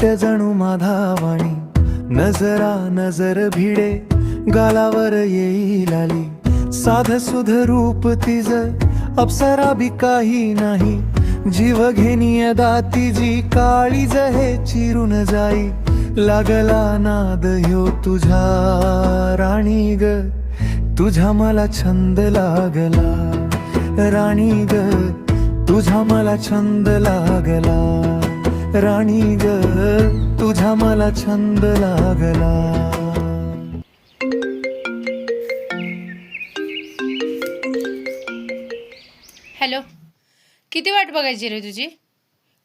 नाट्य जणू माधावाणी, नजरा नजर भिडे, गालावर येईल आली, साध सुध रूप तिज अप्सरा बी काही नाही, जीव घेनिय दाती जी काळीज हे चिरून जाई, लागला नाद ह्यो तुझ्या राणी ग, तुझ्या मला छंद लागला राणी ग, तुझ्या मला छंद लागला राणी ग, तुझ्या मला छंद लागला. हॅलो, किती वाट बघायची रे तुझी?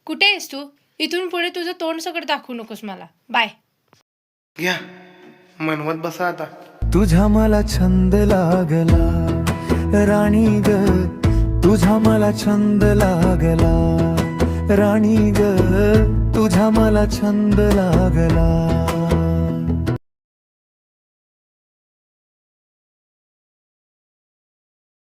कुठे आहेस तू? इथून पुढे तुझं तोंड सगळं दाखवू नकोस मला. बाय. घ्या मनवत बसा आता. तुझ्या मला छंद लागला राणी ग, तुझ्या मला छंद लागला राणी ग, तुझ्या मला छंद लागला.